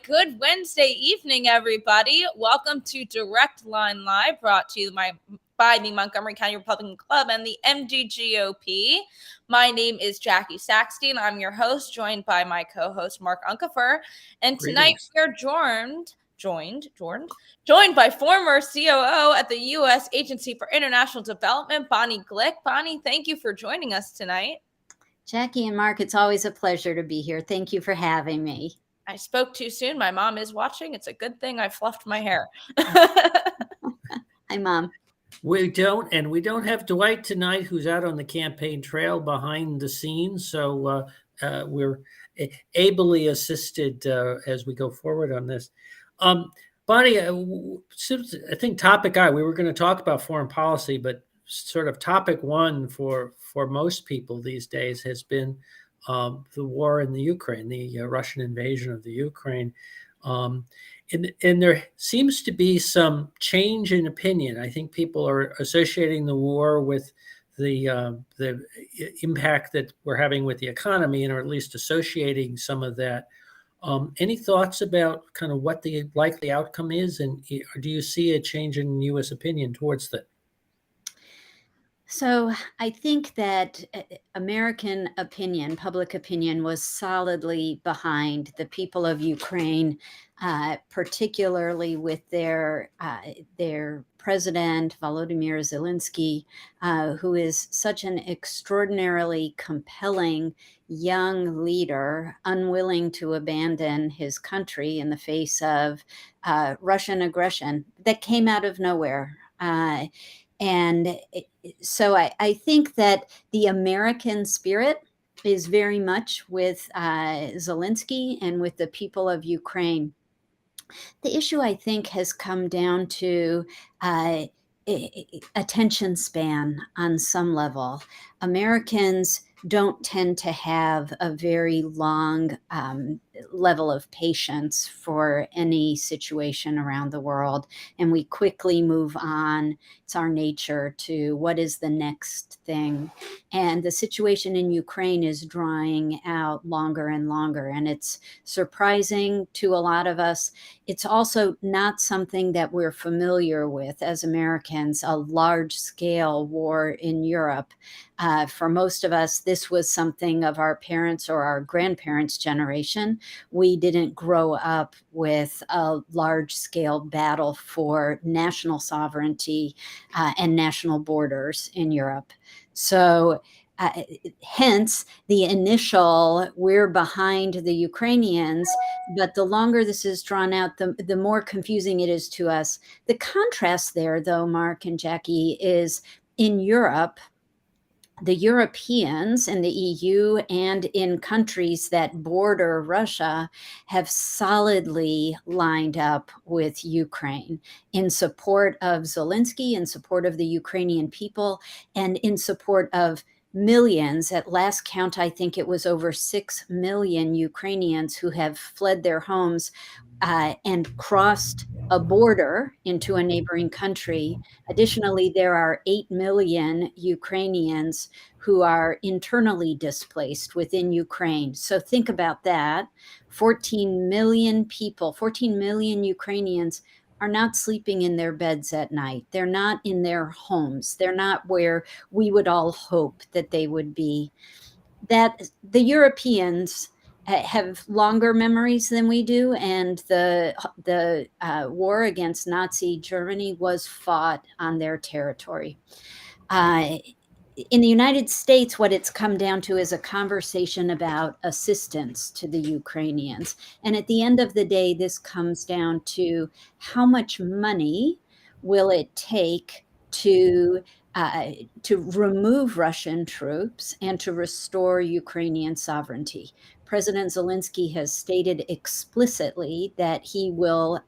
Good Wednesday evening, everybody. Welcome to Direct Line Live, brought to you by the Montgomery County Republican Club and the MDGOP. My name is Jackie Saxton. I'm your host, joined by my co-host, Mark Unkefer. And tonight we're joined by former COO at the U.S. Agency for International Development, Bonnie Glick. Bonnie, thank you for joining us tonight. Jackie and Mark, it's always a pleasure to be here. Thank you for having me. I spoke too soon. My mom is watching. It's a good thing I fluffed my hair. Hi, Mom. We don't have Dwight tonight, who's out on the campaign trail behind the scenes. So we're ably assisted as we go forward on this. Bonnie, I think topic we were going to talk about foreign policy, but sort of topic one for most people these days has been the war in the Ukraine, the Russian invasion of the Ukraine. And there seems to be some change in opinion. I think people are associating the war with the impact that we're having with the economy, or at least associating some of that. Any thoughts about kind of what the likely outcome is, and do you see a change in U.S. opinion towards that? So I think that American opinion, public opinion, was solidly behind the people of Ukraine, particularly with their president, Volodymyr Zelensky, who is such an extraordinarily compelling young leader, unwilling to abandon his country in the face of Russian aggression that came out of nowhere. So I think that the American spirit is very much with Zelensky and with the people of Ukraine. The issue, I think, has come down to attention span on some level. Americans don't tend to have a very long level of patience for any situation around the world, and we quickly move on. It's our nature to what is the next thing. And the situation in Ukraine is drawing out longer and longer, and it's surprising to a lot of us. It's also not something that we're familiar with as Americans, a large-scale war in Europe. For most of us, this was something of our parents' or our grandparents' generation. We didn't grow up with a large-scale battle for national sovereignty and national borders in Europe. So hence the initial, we're behind the Ukrainians, but the longer this is drawn out, the more confusing it is to us. The contrast there, though, Mark and Jackie, is in Europe, the Europeans in the EU and in countries that border Russia have solidly lined up with Ukraine in support of Zelensky, in support of the Ukrainian people, and in support of millions. At last count, I think it was over 6 million Ukrainians who have fled their homes and crossed a border into a neighboring country. Additionally, there are 8 million Ukrainians who are internally displaced within Ukraine. So think about that. 14 million people, 14 million Ukrainians are not sleeping in their beds at night. They're not in their homes. They're not where we would all hope that they would be. That the Europeans have longer memories than we do, and the war against Nazi Germany was fought on their territory. In the United States, what it's come down to is a conversation about assistance to the Ukrainians. And at the end of the day, this comes down to how much money will it take to remove Russian troops and to restore Ukrainian sovereignty. President Zelensky has stated explicitly that he will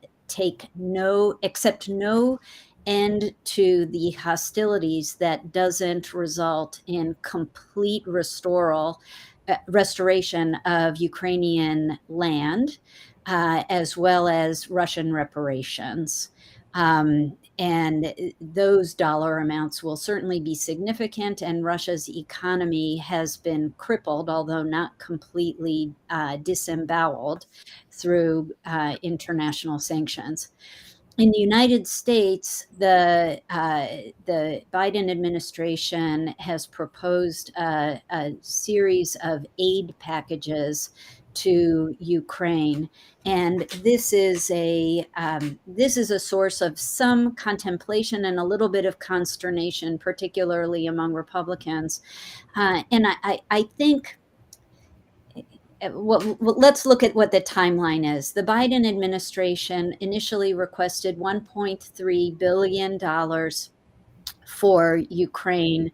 accept no end to the hostilities that doesn't result in complete restoration of Ukrainian land, as well as Russian reparations. And those dollar amounts will certainly be significant, and Russia's economy has been crippled, although not completely disemboweled, through international sanctions. In the United States, the Biden administration has proposed a series of aid packages to Ukraine, and this is a source of some contemplation and a little bit of consternation, particularly among Republicans. And I think. Well, let's look at what the timeline is. The Biden administration initially requested $1.3 billion for Ukraine,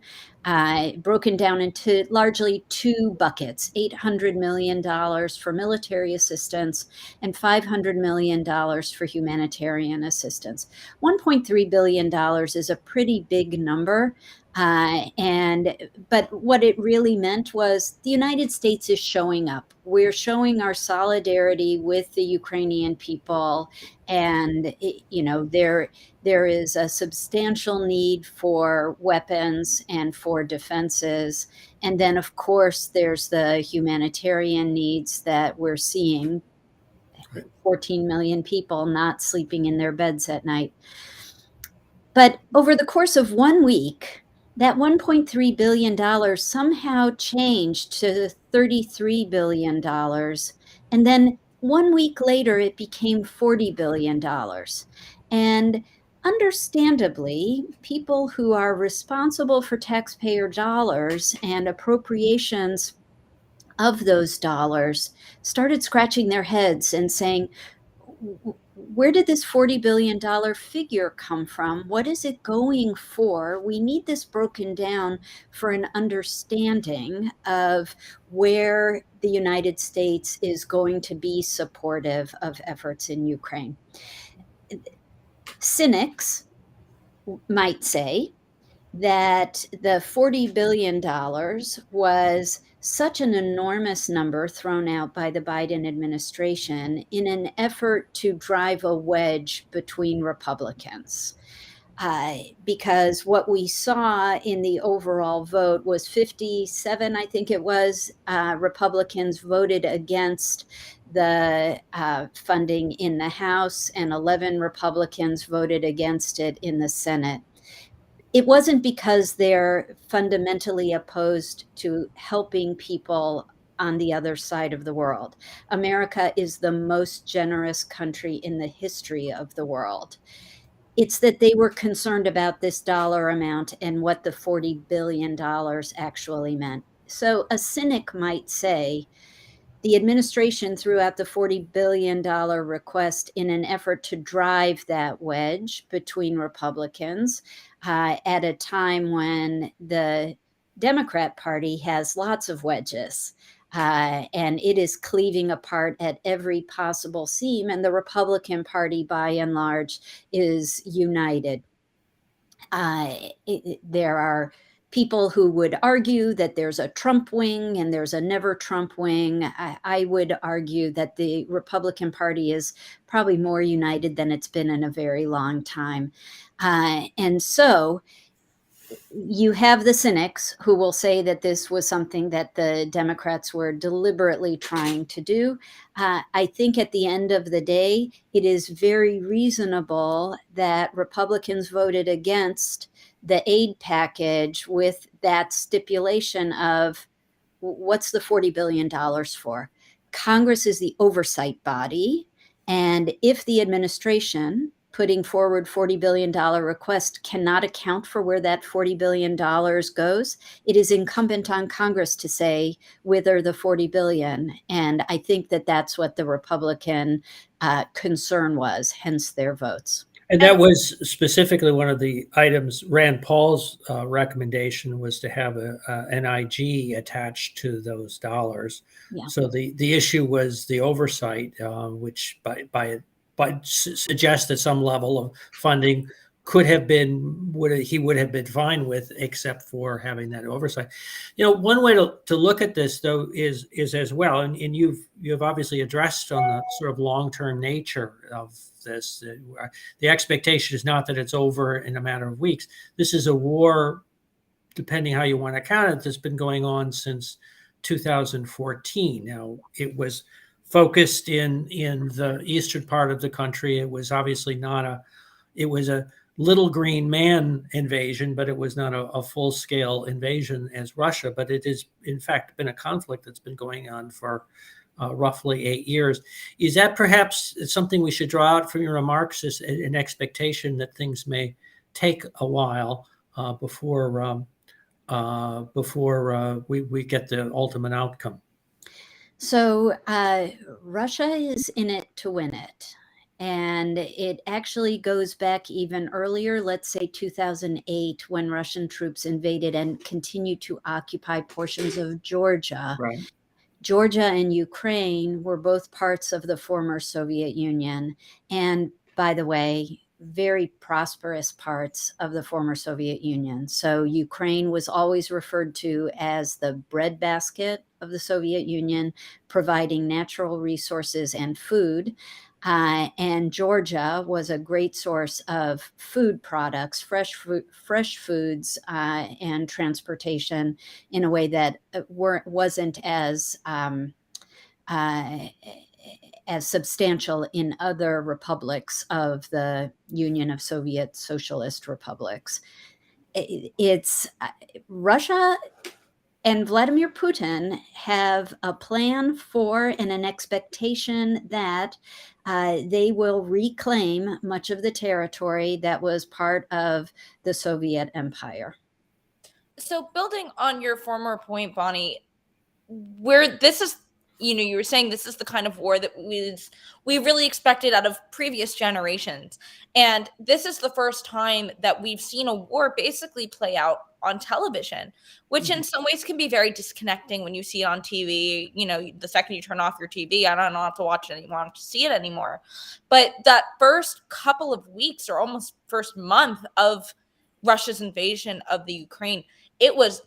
broken down into largely two buckets: $800 million for military assistance and $500 million for humanitarian assistance. $1.3 billion is a pretty big number. But what it really meant was the United States is showing up. We're showing our solidarity with the Ukrainian people, and there is a substantial need for weapons and for defenses. And then, of course, there's the humanitarian needs that we're seeing. 14 million people not sleeping in their beds at night. But over the course of 1 week, that $1.3 billion somehow changed to $33 billion. And then 1 week later, it became $40 billion. And understandably, people who are responsible for taxpayer dollars and appropriations of those dollars started scratching their heads and saying, where did this $40 billion figure come from? What is it going for? We need this broken down for an understanding of where the United States is going to be supportive of efforts in Ukraine. Cynics might say that the $40 billion was such an enormous number thrown out by the Biden administration in an effort to drive a wedge between Republicans. Because what we saw in the overall vote was 57, I think it was, Republicans voted against the funding in the House, and 11 Republicans voted against it in the Senate. It wasn't because they're fundamentally opposed to helping people on the other side of the world. America is the most generous country in the history of the world. It's that they were concerned about this dollar amount and what the $40 billion actually meant. So a cynic might say, the administration threw out the $40 billion request in an effort to drive that wedge between Republicans at a time when the Democrat Party has lots of wedges. And it is cleaving apart at every possible seam, and the Republican Party, by and large, is united. There are people who would argue that there's a Trump wing and there's a never Trump wing. I would argue that the Republican Party is probably more united than it's been in a very long time. And so you have the cynics who will say that this was something that the Democrats were deliberately trying to do. I think at the end of the day, it is very reasonable that Republicans voted against the aid package with that stipulation of what's the $40 billion for? Congress is the oversight body. And if the administration putting forward $40 billion request cannot account for where that $40 billion goes, it is incumbent on Congress to say whither the $40 billion. And I think that that's what the Republican concern was, hence their votes. And that was specifically one of the items. Rand Paul's recommendation was to have an IG attached to those dollars. Yeah. So the issue was the oversight, which by suggests that some level of funding could have been he would have been fine with, except for having that oversight. One way to look at this though is as well, and you've obviously addressed on the sort of long-term nature of this. The expectation is not that it's over in a matter of weeks. This is a war, depending how you want to count it, that's been going on since 2014. Now, it was focused in the eastern part of the country. It was obviously it was a little green man invasion, but it was not a full-scale invasion as Russia. But it is, in fact, been a conflict that's been going on for roughly 8 years. Is that perhaps something we should draw out from your remarks, as an expectation that things may take a while before we get the ultimate outcome? So Russia is in it to win it. And it actually goes back even earlier, let's say 2008, when Russian troops invaded and continued to occupy portions of Georgia. Right. Georgia and Ukraine were both parts of the former Soviet Union. And by the way, very prosperous parts of the former Soviet Union. So Ukraine was always referred to as the breadbasket of the Soviet Union, providing natural resources and food. And Georgia was a great source of food products, fresh foods, and transportation in a way that wasn't as substantial in other republics of the Union of Soviet Socialist Republics. It's Russia and Vladimir Putin have a plan for and an expectation that they will reclaim much of the territory that was part of the Soviet Empire. So building on your former point, Bonnie, where this is, you were saying this is the kind of war that we really expected out of previous generations. And this is the first time that we've seen a war basically play out on television, which in some ways can be very disconnecting when you see it on TV. The second you turn off your TV, I don't have to watch it anymore, I don't have to see it anymore. But that first couple of weeks, or almost first month of Russia's invasion of the Ukraine, it was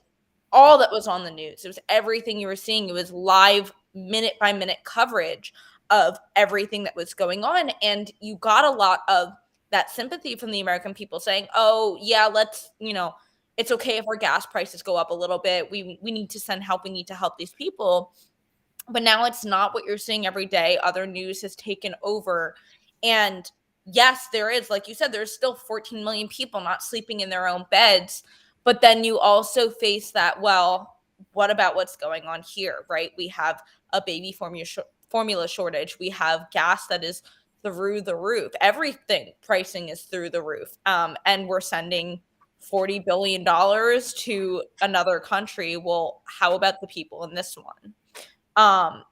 all that was on the news. It was everything you were seeing. It was live, minute by minute coverage of everything that was going on. And you got a lot of that sympathy from the American people saying, oh, yeah, let's, it's okay if our gas prices go up a little bit. We need to send help. We need to help these people. But now it's not what you're seeing every day. Other news has taken over. And yes, there is, like you said, there's still 14 million people not sleeping in their own beds. But then you also face that, well, what about what's going on here, right? We have a baby formula shortage. We have gas that is through the roof. Everything pricing is through the roof. And we're sending $40 billion to another country. Well, how about the people in this one?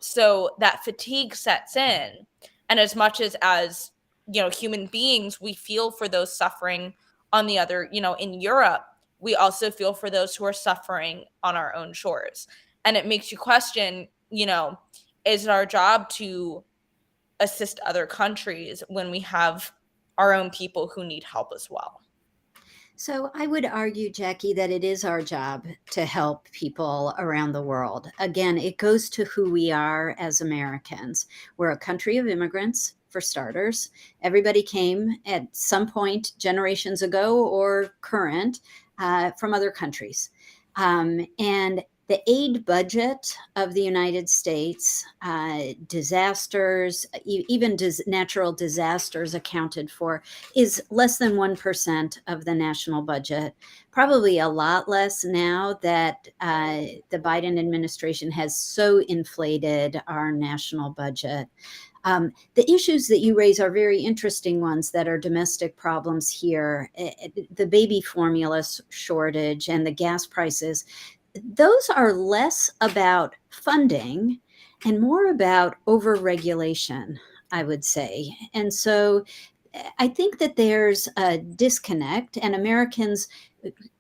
So that fatigue sets in. And as much as human beings, we feel for those suffering on the other, in Europe, we also feel for those who are suffering on our own shores. And it makes you question, is it our job to assist other countries when we have our own people who need help as well? So I would argue, Jackie, that it is our job to help people around the world. Again, it goes to who we are as Americans. We're a country of immigrants, for starters. Everybody came at some point generations ago or current from other countries. And the aid budget of the United States, disasters, even natural disasters accounted for, is less than 1% of the national budget. Probably a lot less now that the Biden administration has so inflated our national budget. The issues that you raise are very interesting ones that are domestic problems here. The baby formula shortage and the gas prices, those are less about funding and more about overregulation, I would say. And so I think that there's a disconnect, and Americans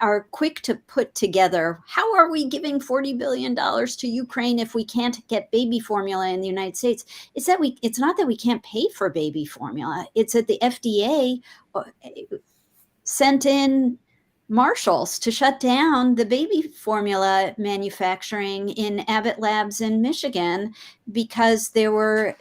are quick to put together, how are we giving $40 billion to Ukraine if we can't get baby formula in the United States? It's not that we can't pay for baby formula. It's that the FDA sent in marshals to shut down the baby formula manufacturing in Abbott Labs in Michigan because there were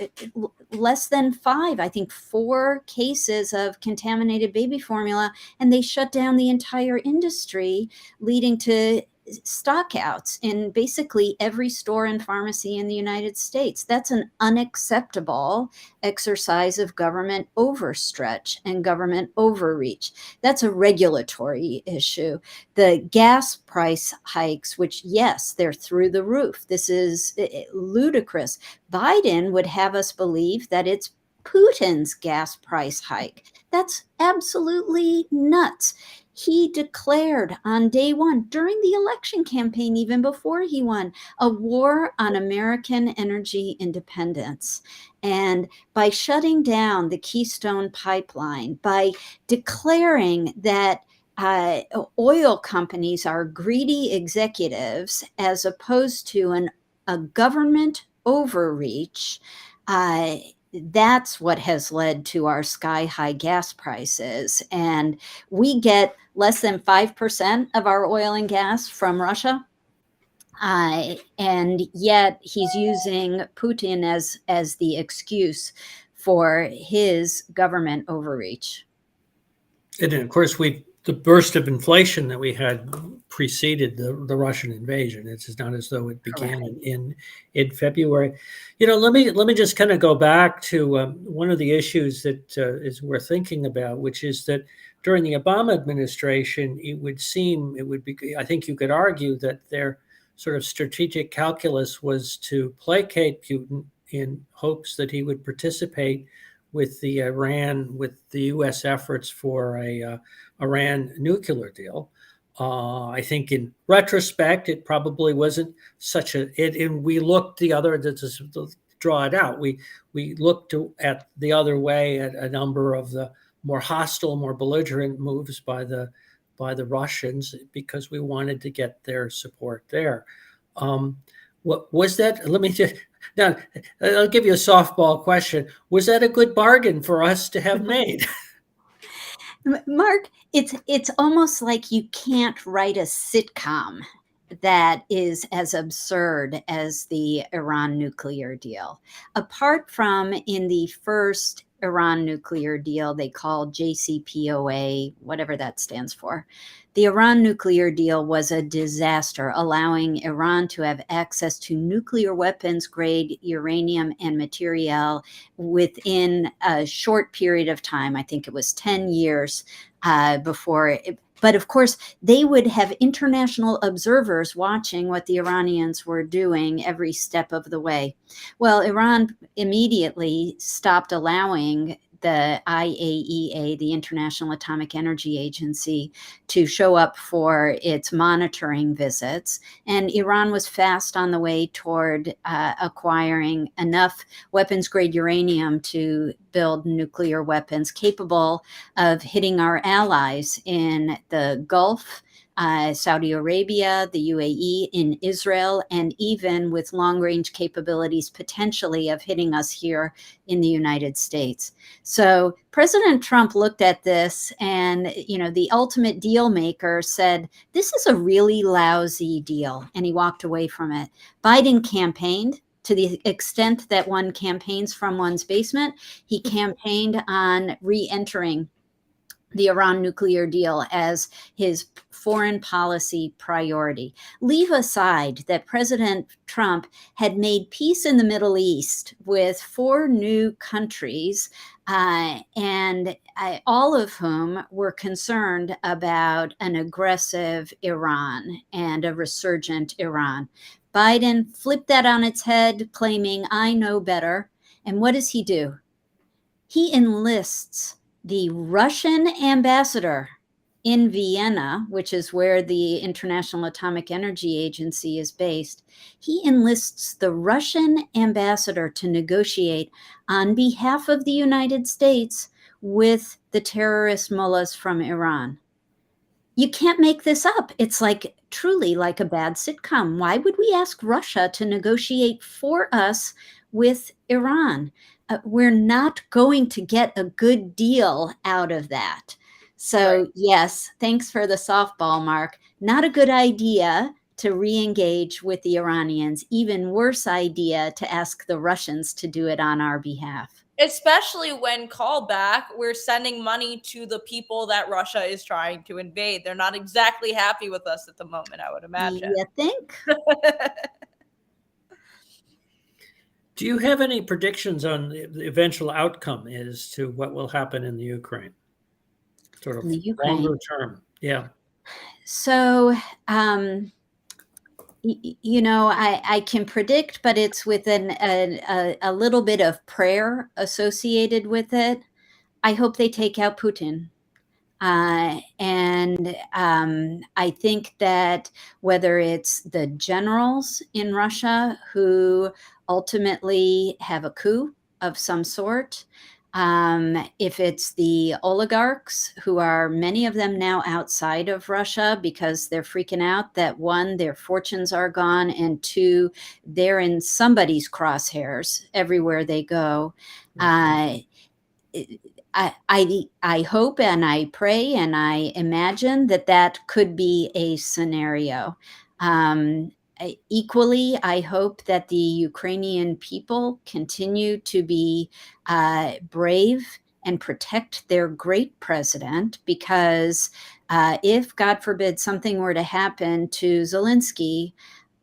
less than 5, I think 4 cases of contaminated baby formula, and they shut down the entire industry, leading to stockouts in basically every store and pharmacy in the United States. That's an unacceptable exercise of government overstretch and government overreach. That's a regulatory issue. The gas price hikes, which, yes, they're through the roof. This is ludicrous. Biden would have us believe that it's Putin's gas price hike. That's absolutely nuts. He declared on day one, during the election campaign, even before he won, a war on American energy independence. And by shutting down the Keystone Pipeline, by declaring that oil companies are greedy executives as opposed to a government overreach, that's what has led to our sky-high gas prices. And we get less than 5% of our oil and gas from Russia. And yet he's using Putin as the excuse for his government overreach. And then, of course, the burst of inflation that we had preceded the Russian invasion. It's just not as though it began in February. Let me just kind of go back to one of the issues that is worth thinking about, which is that during the Obama administration, I think you could argue that their sort of strategic calculus was to placate Putin in hopes that he would participate with the U.S. efforts for a Iran nuclear deal. I think in retrospect, it probably wasn't and we looked to draw it out. We looked at the other way at a number of the more hostile, more belligerent moves by the Russians because we wanted to get their support there. What was that? Now, I'll give you a softball question. Was that a good bargain for us to have made? Mark, it's almost like you can't write a sitcom that is as absurd as the Iran nuclear deal. Apart from in the first Iran nuclear deal they called JCPOA, whatever that stands for, the Iran nuclear deal was a disaster, allowing Iran to have access to nuclear weapons grade uranium and material within a short period of time. I think it was 10 years before. But of course, they would have international observers watching what the Iranians were doing every step of the way. Well, Iran immediately stopped allowing the IAEA, the International Atomic Energy Agency, to show up for its monitoring visits. And Iran was fast on the way toward acquiring enough weapons-grade uranium to build nuclear weapons capable of hitting our allies in the Gulf, Saudi Arabia, the UAE, in Israel, and even with long-range capabilities potentially of hitting us here in the United States. So President Trump looked at this and, the ultimate deal maker said, this is a really lousy deal, and he walked away from it. Biden campaigned. To the extent that one campaigns from one's basement, he campaigned on re-entering the Iran nuclear deal as his foreign policy priority. Leave aside that President Trump had made peace in the Middle East with 4 new countries, and all of whom were concerned about an aggressive Iran and a resurgent Iran. Biden flipped that on its head, claiming, I know better. And what does he do? He enlists the Russian ambassador in Vienna, which is where the International Atomic Energy Agency is based. He enlists the Russian ambassador to negotiate on behalf of the United States with the terrorist mullahs from Iran. You can't make this up. It's truly like a bad sitcom. Why would we ask Russia to negotiate for us with Iran? We're not going to get a good deal out of that. So, Right. yes, thanks for the softball, Mark. Not a good idea to re-engage with the Iranians. Even worse idea to ask the Russians to do it on our behalf. Especially when called back, we're sending money to the people that Russia is trying to invade. They're not exactly happy with us at the moment, I would imagine. You think? Do you have any predictions on the eventual outcome as to what will happen in the Ukraine? Sort In of the Ukraine. longer term. Yeah. So, I can predict, but it's with a little bit of prayer associated with it. I hope they take out Putin. And I think that whether it's the generals in Russia who ultimately have a coup of some sort, if it's the oligarchs who are many of them now outside of Russia because they're freaking out that one, their fortunes are gone, and two, they're in somebody's crosshairs everywhere they go. Uh, I hope and I pray and I imagine that could be a scenario. Equally, I hope that the Ukrainian people continue to be brave and protect their great president, because if, God forbid, something were to happen to Zelensky,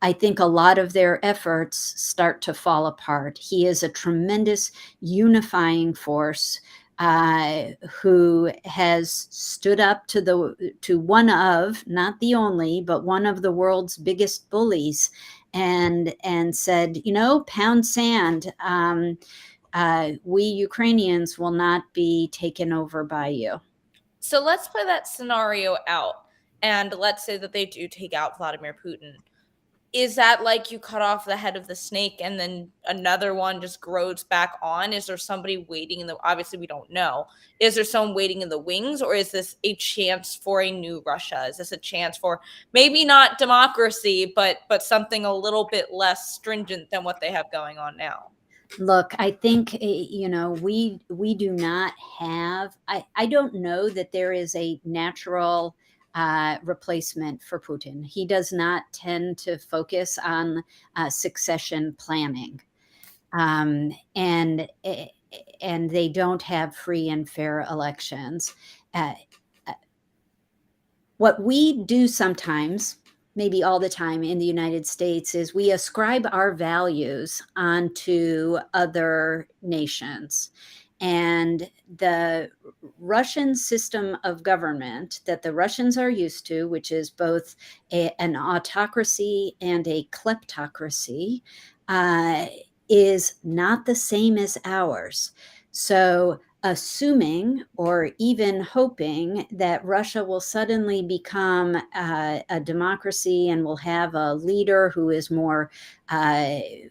I think a lot of their efforts start to fall apart. He is a tremendous unifying force who has stood up to one of, not the only, but one of the world's biggest bullies, and said, pound sand. We Ukrainians will not be taken over by you. So let's play that scenario out. And let's say that they do take out Vladimir Putin. Is that like you cut off the head of the snake and then another one just grows back on? Is there somebody waiting in the, obviously we don't know. Is there someone waiting in the wings, or is this a chance for a new Russia? Is this a chance for maybe not democracy, but something a little bit less stringent than what they have going on now? Look, I think, we do not have, I don't know that there is a natural replacement for Putin. He does not tend to focus on succession planning. And they don't have free and fair elections. What we do sometimes, maybe all the time in the United States, is we ascribe our values onto other nations. And the Russian system of government that the Russians are used to, which is both an autocracy and a kleptocracy, is not the same as ours. So assuming or even hoping that Russia will suddenly become a democracy and will have a leader who is more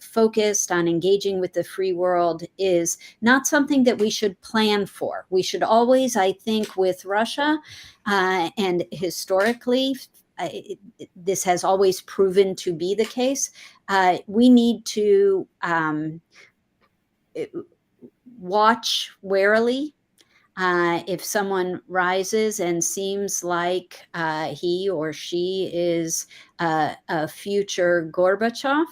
focused on engaging with the free world is not something that we should plan for. We should always, I think, with Russia, and historically, this has always proven to be the case, we need to watch warily. If someone rises and seems like he or she is a future Gorbachev,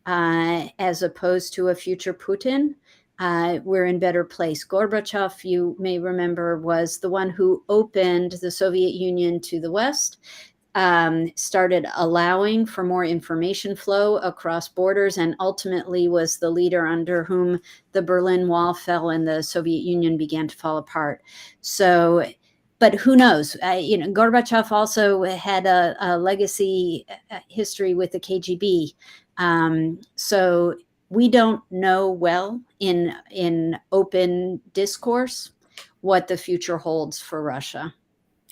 as opposed to a future Putin, we're in better place. Gorbachev, you may remember, was the one who opened the Soviet Union to the West, started allowing for more information flow across borders, and ultimately was the leader under whom the Berlin Wall fell and the Soviet Union began to fall apart. So, but who knows? Gorbachev also had a legacy history with the KGB. So we don't know well in open discourse what the future holds for Russia.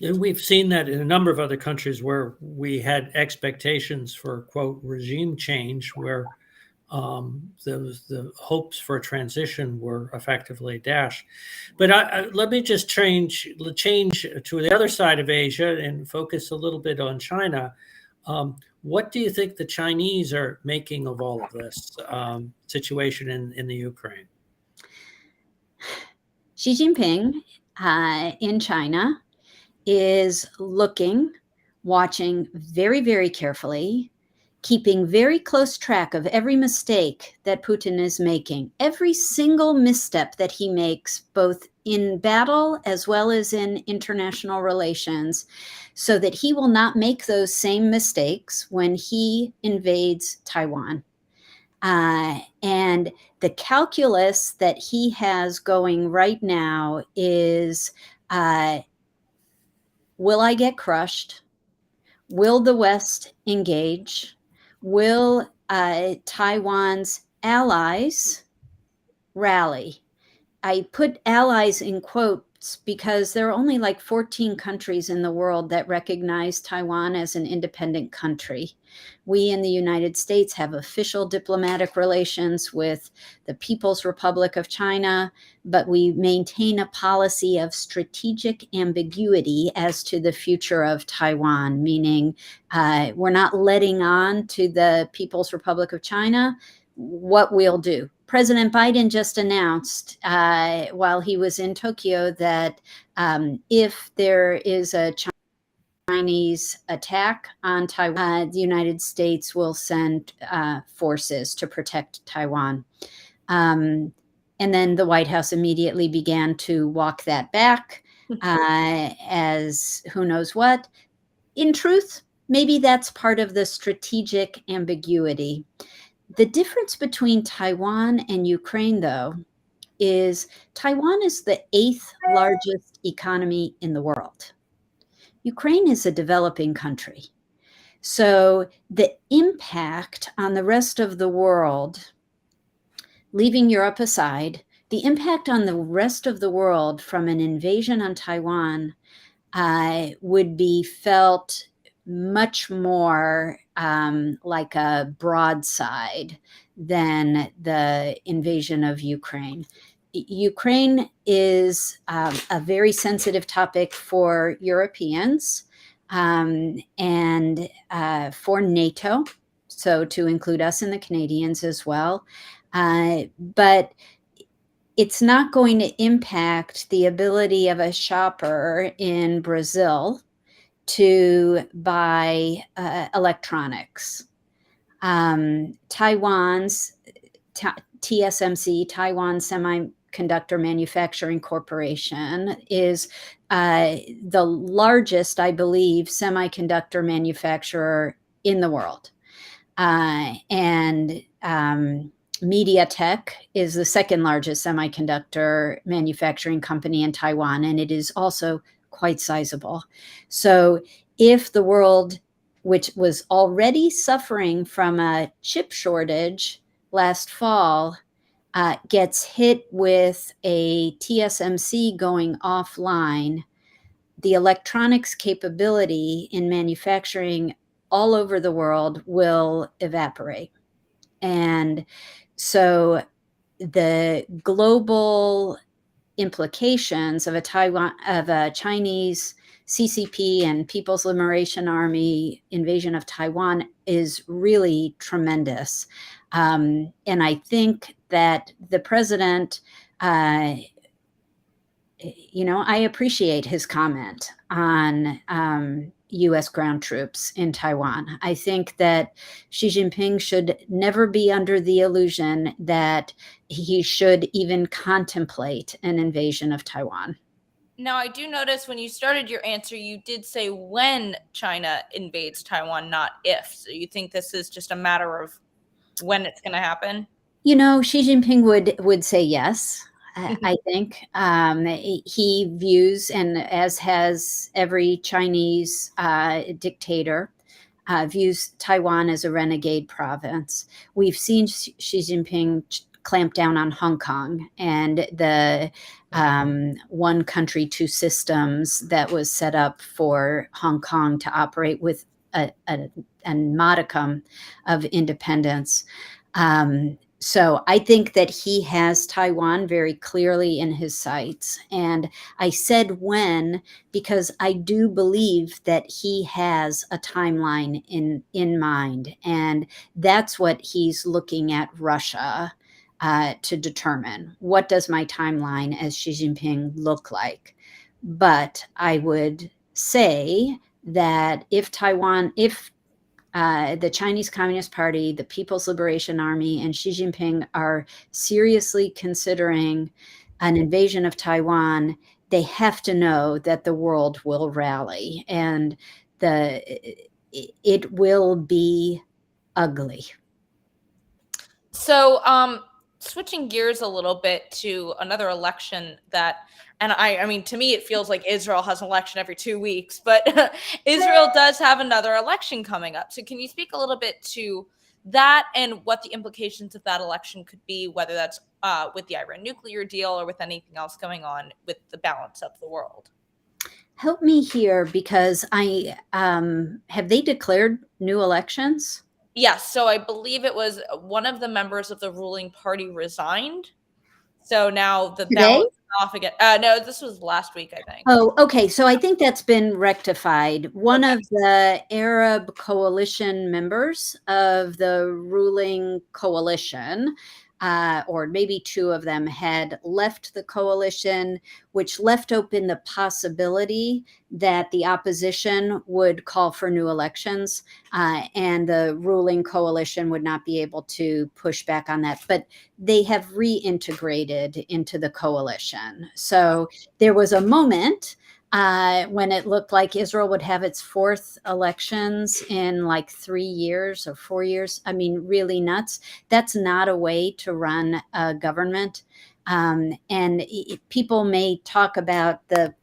And we've seen that in a number of other countries where we had expectations for, quote, regime change, where the hopes for a transition were effectively dashed. But let me just change to the other side of Asia and focus a little bit on China. What do you think the Chinese are making of all of this situation in the Ukraine? Xi Jinping in China is watching very, very carefully, keeping very close track of every mistake that Putin is making, every single misstep that he makes, both in battle as well as in international relations, so that he will not make those same mistakes when he invades Taiwan. And the calculus that he has going right now is, will I get crushed? Will the West engage? Will Taiwan's allies rally? I put allies in quotes because there are only like 14 countries in the world that recognize Taiwan as an independent country. We in the United States have official diplomatic relations with the People's Republic of China, but we maintain a policy of strategic ambiguity as to the future of Taiwan, meaning we're not letting on to the People's Republic of China what we'll do. President Biden just announced while he was in Tokyo that if there is a Chinese attack on Taiwan, the United States will send forces to protect Taiwan. And then the White House immediately began to walk that back as who knows what. In truth, maybe that's part of the strategic ambiguity. The difference between Taiwan and Ukraine, though, is Taiwan is the 8th largest economy in the world. Ukraine is a developing country. So the impact on the rest of the world, leaving Europe aside, the impact on the rest of the world from an invasion on Taiwan would be felt much more like a broadside than the invasion of Ukraine. Ukraine is a very sensitive topic for Europeans and for NATO, so to include us and the Canadians as well. But it's not going to impact the ability of a shopper in Brazil to buy electronics. Taiwan's TSMC, Taiwan Semiconductor Manufacturing Corporation, is the largest, I believe, semiconductor manufacturer in the world. And MediaTek is the second largest semiconductor manufacturing company in Taiwan, and it is also quite sizable. So if the world, which was already suffering from a chip shortage last fall, gets hit with a TSMC going offline, the electronics capability in manufacturing all over the world will evaporate. And so the global implications of a Chinese CCP and People's Liberation Army invasion of Taiwan is really tremendous. And I think that the president, I appreciate his comment on U.S. ground troops in Taiwan. I think that Xi Jinping should never be under the illusion that he should even contemplate an invasion of Taiwan. Now, I do notice when you started your answer, you did say when China invades Taiwan, not if. So you think this is just a matter of when it's going to happen? Xi Jinping would say yes. I think he views, and as has every Chinese dictator, views Taiwan as a renegade province. We've seen Xi Jinping clamp down on Hong Kong and the one country, two systems that was set up for Hong Kong to operate with a modicum of independence. So I think that he has Taiwan very clearly in his sights. And I said when, because I do believe that he has a timeline in mind. And that's what he's looking at Russia to determine. What does my timeline as Xi Jinping look like? But I would say that if the Chinese Communist Party, the People's Liberation Army, and Xi Jinping are seriously considering an invasion of Taiwan, they have to know that the world will rally, and it will be ugly. So, switching gears a little bit to another election and I mean, to me, it feels like Israel has an election every 2 weeks, but Israel does have another election coming up. So, can you speak a little bit to that and what the implications of that election could be, whether that's with the Iran nuclear deal or with anything else going on with the balance of the world? Help me here, because have they declared new elections? Yes, so I believe it was one of the members of the ruling party resigned. So now the Today? balance is off again. No, this was last week, I think. Oh, okay. So I think that's been rectified. One Okay. of the Arab coalition members of the ruling coalition, or maybe two of them, had left the coalition, which left open the possibility that the opposition would call for new elections, and the ruling coalition would not be able to push back on that. But they have reintegrated into the coalition. So there was a moment when it looked like Israel would have its fourth elections in like 3 years or 4 years. I mean, really nuts. That's not a way to run a government. And people may talk about the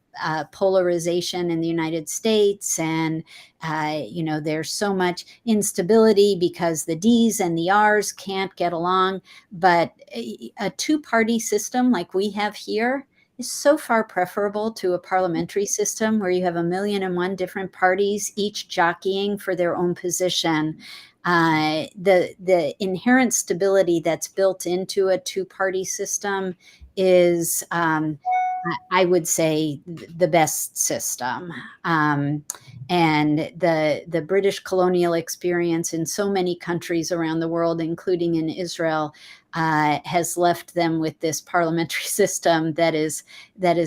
polarization in the United States, and there's so much instability because the D's and the R's can't get along. But a two-party system like we have here is so far preferable to a parliamentary system where you have 1,000,001 different parties, each jockeying for their own position. The inherent stability that's built into a two-party system is, I would say, the best system. And the British colonial experience in so many countries around the world, including in Israel, has left them with this parliamentary system that is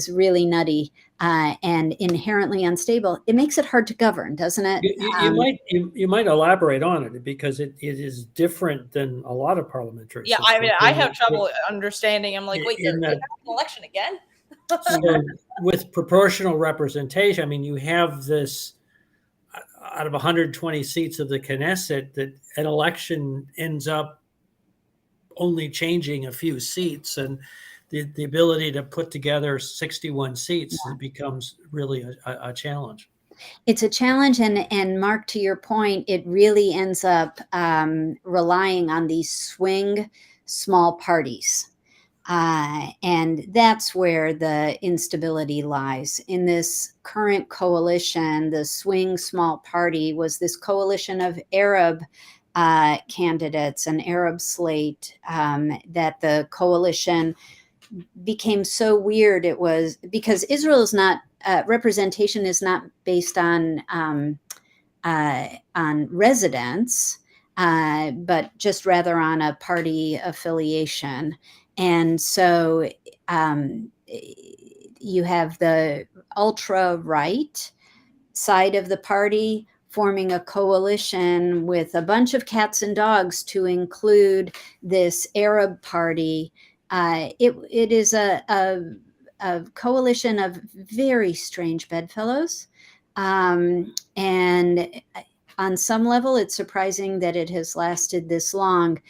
really nutty and inherently unstable. It makes it hard to govern, doesn't it? You might elaborate on it, because it is different than a lot of parliamentary Yeah, systems. I mean, I have trouble understanding. I'm like, wait, In you're that- having an election again? So with proportional representation, I mean, you have this out of 120 seats of the Knesset, that an election ends up only changing a few seats, and the ability to put together 61 seats becomes really a challenge. It's a challenge, and Mark, to your point, it really ends up relying on these swing small parties. And that's where the instability lies. In this current coalition, the swing small party was this coalition of Arab candidates, an Arab slate, that the coalition became so weird. It was because Israel is not, representation is not based on residence, but just rather on a party affiliation. And so you have the ultra right side of the party forming a coalition with a bunch of cats and dogs to include this Arab party. It is a coalition of very strange bedfellows. And on some level, it's surprising that it has lasted this long.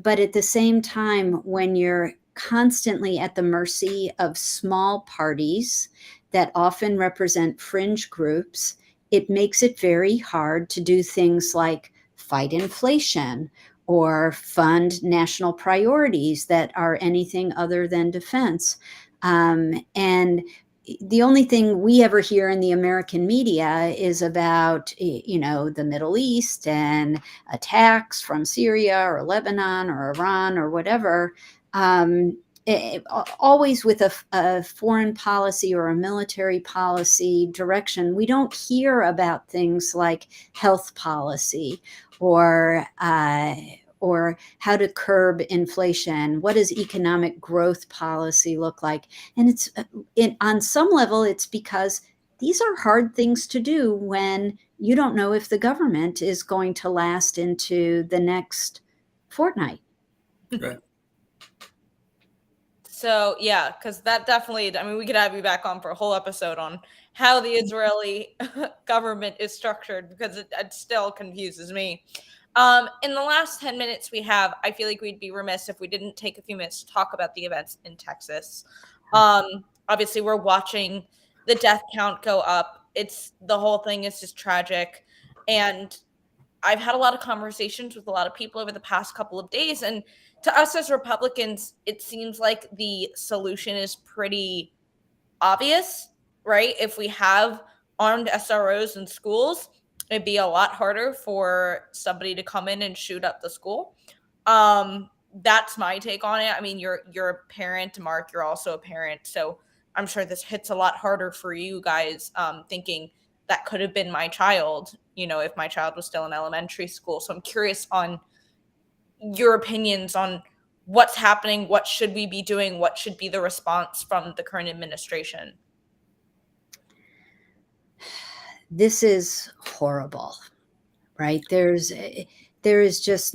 But at the same time, when you're constantly at the mercy of small parties that often represent fringe groups, it makes it very hard to do things like fight inflation or fund national priorities that are anything other than defense. And the only thing we ever hear in the American media is about, the Middle East and attacks from Syria or Lebanon or Iran or whatever, always with a foreign policy or a military policy direction. We don't hear about things like health policy or how to curb inflation. What does economic growth policy look like? And on some level, it's because these are hard things to do when you don't know if the government is going to last into the next fortnight. Right. So yeah, because that definitely, I mean, we could have you back on for a whole episode on how the Israeli government is structured, because it still confuses me. In the last 10 minutes we have, I feel like we'd be remiss if we didn't take a few minutes to talk about the events in Texas. Obviously we're watching the death count go up. The whole thing is just tragic. And I've had a lot of conversations with a lot of people over the past couple of days. And to us as Republicans, it seems like the solution is pretty obvious, right? If we have armed SROs in schools, it'd be a lot harder for somebody to come in and shoot up the school. That's my take on it. I mean, you're a parent, Mark, you're also a parent. So I'm sure this hits a lot harder for you guys, thinking that could have been my child, if my child was still in elementary school. So I'm curious on your opinions on what's happening, what should we be doing, what should be the response from the current administration. This is horrible, right? There is just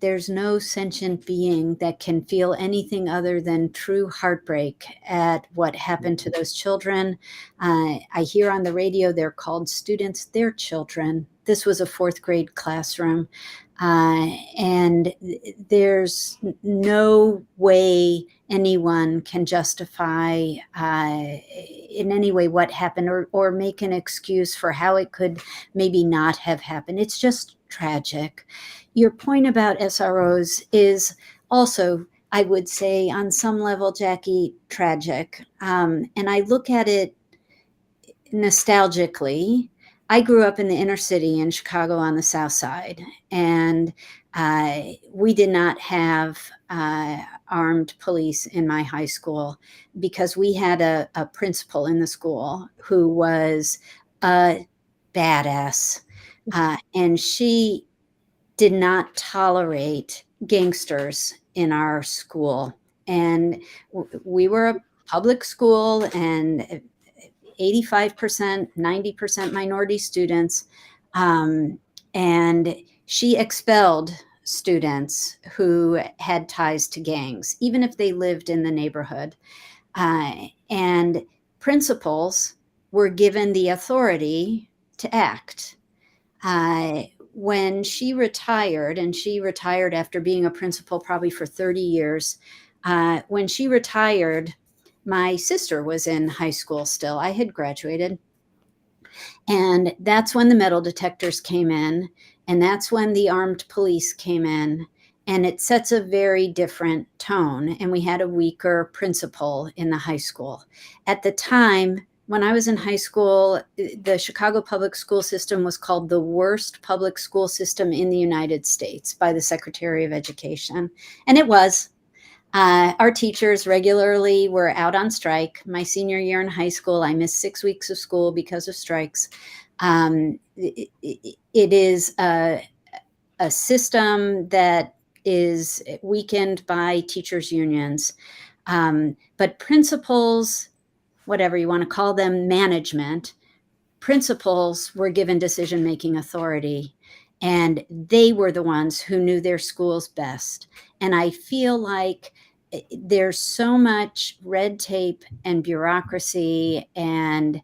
there's no sentient being that can feel anything other than true heartbreak at what happened to those children. I hear on the radio they're called students, they're children. This was a fourth grade classroom. And there's no way anyone can justify in any way what happened, or make an excuse for how it could maybe not have happened. It's just tragic. Your point about SROs is also, I would say, on some level, Jackie, tragic. And I look at it nostalgically. I grew up in the inner city in Chicago on the South Side, and we did not have armed police in my high school because we had a principal in the school who was a badass, and she did not tolerate gangsters in our school. And we were a public school, and 85%, 90% minority students. And she expelled students who had ties to gangs, even if they lived in the neighborhood. And principals were given the authority to act. When she retired, and she retired after being a principal probably for 30 years, when she retired, my sister was in high school still. I had graduated. And that's when the metal detectors came in, and that's when the armed police came in. And it sets a very different tone. And we had a weaker principal in the high school. At the time, when I was in high school, the Chicago public school system was called the worst public school system in the United States by the Secretary of Education. And it was. Our teachers regularly were out on strike. My senior year in high school, I missed 6 weeks of school because of strikes. It is a system that is weakened by teachers' unions. But principals, whatever you want to call them, management, principals were given decision-making authority, and they were the ones who knew their schools best. And I feel like there's so much red tape and bureaucracy and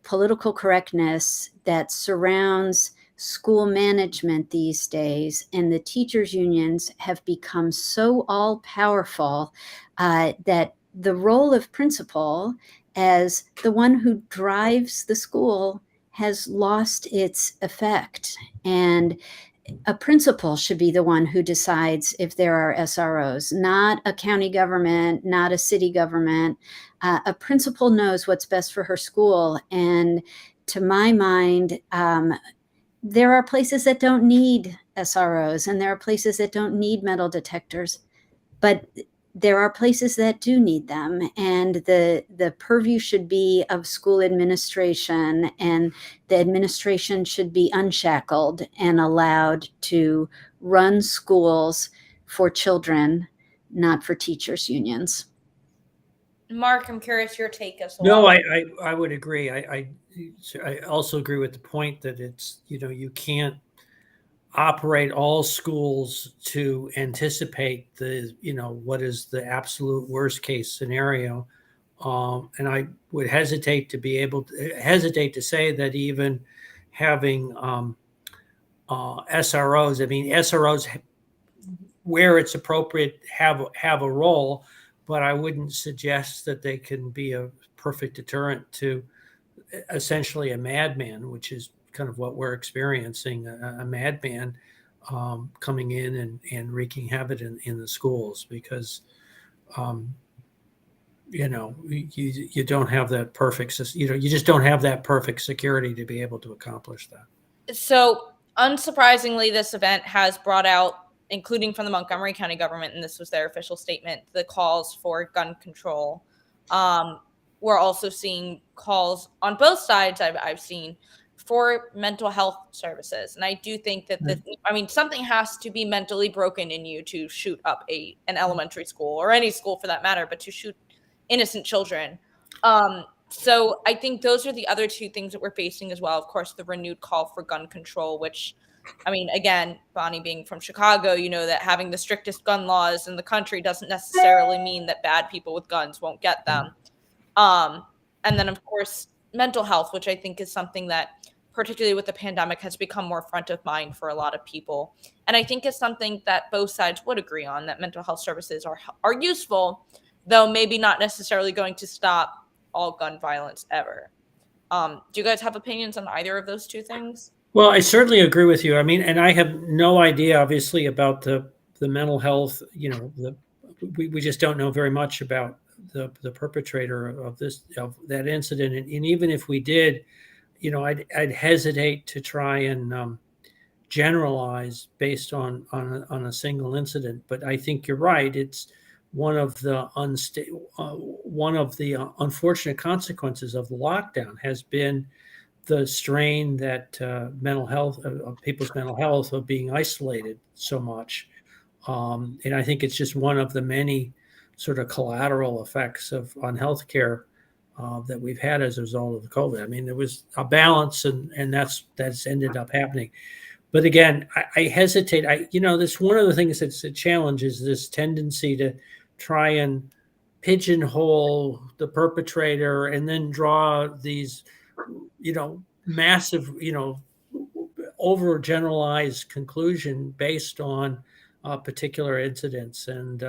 political correctness that surrounds school management these days, and the teachers' unions have become so all-powerful that the role of principal as the one who drives the school has lost its effect. And a principal should be the one who decides if there are SROs, not a county government, not a city government. A principal knows what's best for her school. And to my mind, there are places that don't need SROs, and there are places that don't need metal detectors, but there are places that do need them. And the purview should be of school administration, and the administration should be unshackled and allowed to run schools for children, not for teachers' unions. Mark, I'm curious your take as well. No, I would agree. I also agree with the point that it's, you can't operate all schools to anticipate what is the absolute worst case scenario. And I would hesitate to say that even having SROs, I mean, SROs, where it's appropriate, have a role, but I wouldn't suggest that they can be a perfect deterrent to essentially a madman, which is kind of what we're experiencing, a madman coming in and wreaking havoc in the schools, because you don't have that perfect, you just don't have that perfect security to be able to accomplish that. So unsurprisingly, this event has brought out, including from the Montgomery County government, and this was their official statement, the calls for gun control. We're also seeing calls on both sides I've seen for mental health services. And I do think that something has to be mentally broken in you to shoot up an elementary school, or any school for that matter, but to shoot innocent children. So I think those are the other two things that we're facing as well. Of course, the renewed call for gun control, which, I mean, again, Bonnie being from Chicago, you know that having the strictest gun laws in the country doesn't necessarily mean that bad people with guns won't get them. And then, of course, mental health, which I think is something that, particularly with the pandemic, has become more front of mind for a lot of people. And I think it's something that both sides would agree on, that mental health services are useful, though maybe not necessarily going to stop all gun violence ever. Do you guys have opinions on either of those two things? Well, I certainly agree with you. I mean, and I have no idea, obviously, about the mental health. We just don't know very much about the perpetrator of that incident. And even if we did, I'd hesitate to try and generalize based on a single incident. But I think you're right. It's one of the unfortunate consequences of the lockdown has been the strain that mental health of people's mental health, of being isolated so much. And I think it's just one of the many sort of collateral effects on healthcare that we've had as a result of the COVID. I mean, there was a balance, and that's ended up happening. But again, I hesitate. This one of the things that's a challenge is this tendency to try and pigeonhole the perpetrator and then draw these, massive, overgeneralized conclusion based on particular incidents. And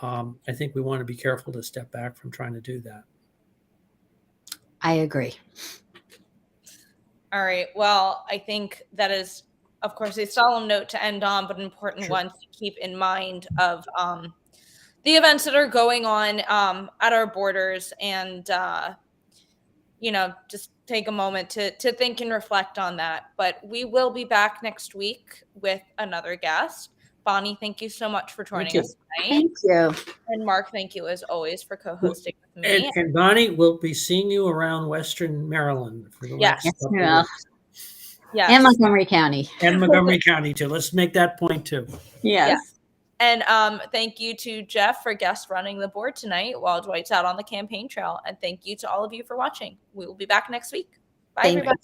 I think we want to be careful to step back from trying to do that. I agree. All right. Well, I think that is, of course, a solemn note to end on, but an important one to keep in mind of the events that are going on at our borders, and just take a moment to think and reflect on that. But we will be back next week with another guest. Bonnie, thank you so much for joining us tonight. Thank you. And Mark, thank you as always for co-hosting with me. And Bonnie, we'll be seeing you around Western Maryland for the next couple of weeks. Yes. And Montgomery County. And Montgomery County too. Let's make that point too. Yes. And thank you to Jeff for guest running the board tonight while Dwight's out on the campaign trail. And thank you to all of you for watching. We will be back next week. Bye, everybody.